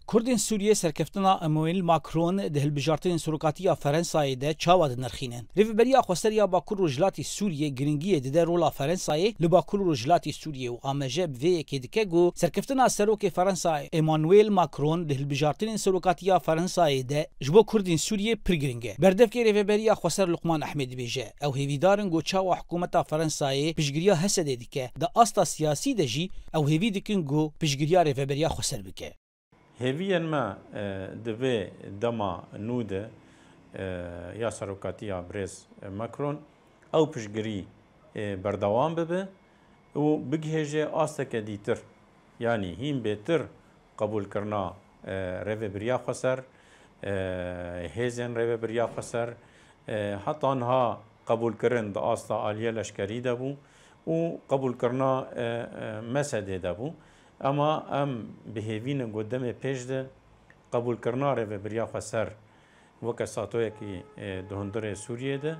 Kurdên Sûriye serkeftina Emmanuel Macron di hilbijartinên serokatiya Fransayê de çawa dinirxînin. Rêveberiya Xweseriya Bakur û Jilatê Sûriye giringiyê dide rola Fransayê li Bakur û Jilatê Sûriye û amaje bi vê yekê dike got serkeftina serokê Fransayê Emmanuel Macron di hilbijartinên serokatiya Fransayê de ji bo Kurdên Sûriye pir giring e. Berdevkê Rêveberiya Xweser Luqman Ehmedî dibêje ew hêvîdarin got çawa hikûmeta Fransayê piştgiriya Hesedê dike di asta siyasî de jî ew hêvî dikin got piştgiriya Rêveberiya Xweser bike. هێویان ما دەبێ دەما نودە یا سەرۆکاتیە برێز مەکرۆن ئەو پشتگیری بەردەوام ببێ و بگهێژێ ئاستەکە دیتر یعنی هیم بێتر قبولکردنا ڕێوەبەریە خۆسەر هێزên ڕێوەبەریە خۆسەر هەتانها قبولکردن دە ئاستا ئالیە لەشکەری دەبوو و قبولکردنا مەسەدێ دەبوو اما ام بهێوینە گۆدەمێ پێش de قبولکردنا ڕێوەبەریە خۆسەر وەکە ساتۆیەکی دهندرê Sûriyê de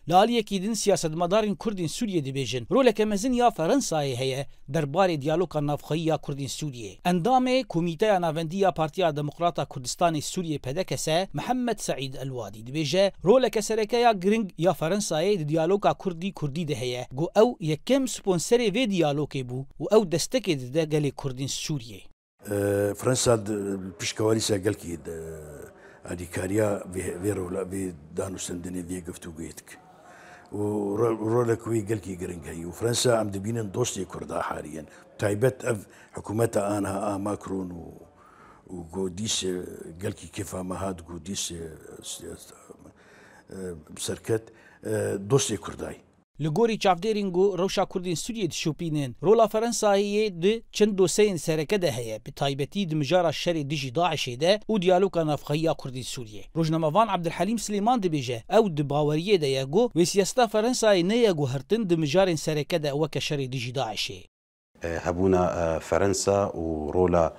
Li aliyekî din siyasetmedarên Kurdên Sûriyê dibêjin roleke mezin ya Fransayê heye derbarê diyaloga navxeyî ya Kurdên Sûriyê. Endamê Komîteya Navendî ya Partiya Demokrata Kurdistanê Sûriyê Pedekese Mihemed Seîd Elwadî dibêje roleke serekeya giring ya Fransayê di diyaloga Kurdî de heye got ew yekem sponserê vê diyalogê bû û ew destekê dide gelê Kurdên Sûriyê. Fransa piştkewarîsa gelkî alîkariya vê danûstandinê vê guftûgûyê dike. ورولك وي قلكي قرنقهي وفرنسا عم دبينن دوستي كردا حاليا تايبت اف حكومتها انها ماكرون وقوديس قلكي كيف ما هاد قوديس بسركت دوستي كرداي Li gorî çavdêrên got rewşa Kurdên Sûriyê dişopînin rola Fransayê di çend doseyên sereke de heye bi taybetî di mijara şerê dijî Daişê de û diyaloga navxeyiya Kurdên Sûriyê. Rojnamevan Abdulhelîm Silêman dibêje ew di baweriyê de ye got wê siyaseta Fransayê neye guhertin di mijarên sereke de weke şerê dijî Daişê. Hebûna Fransa û rola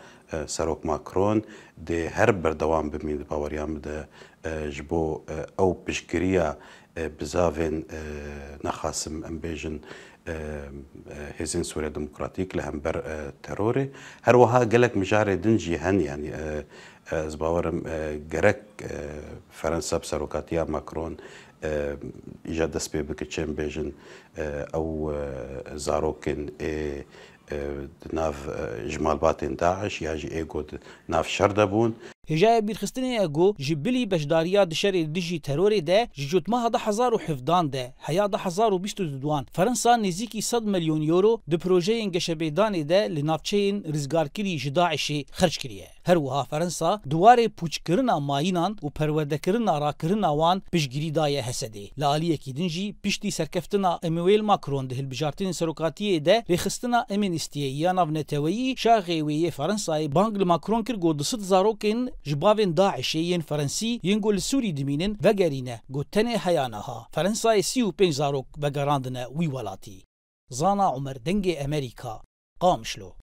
Serok Macron dê her berdewam bimîn di baweriyan bide ji bo ew piştgiriya bizavên naxasim em bêjin hêzên Sûriya Demokratîk li hember terorê her wiha gelek mijarê din jî hen yanî ez bawerim gerek Fransa bi serokatiya Macron îja dest pê bike çêm bêjin ew zarokên di nav ji malbatên Daeş ya jî êgo di nav şer de bûn. Hêjaya bîrxistinê ego ji bilî beşdariya di şerê dijî terorê de ji cotmeha 2017 de heya 2022 Fransa nêzîkî 100 milyon euro di projeyên geşebêdanê de li navçeyên rizgarkirî ji Daişê xerc kiriye. Her wiha Fransa duwarê pûçkirina mayînan û perwerdekirina rakirina wan piştgirî daye Hesedê. Li aliyekî din jî piştî serkeftina Emmanuel Macron di hilbijartinên serokatiyê de rêxistina Emenîstiyê ya navneteweyî şaxê wê yê Fransayê bang li Macron kir got di sıd zarokên ji bavên Daişê yên Fransî yên got li Sûrî dimînin vegerîne got tenê heya niha. Fransayê 35 zarok vegerandine wî welatî. Zana Umer dengê Amerîka Qamişlo.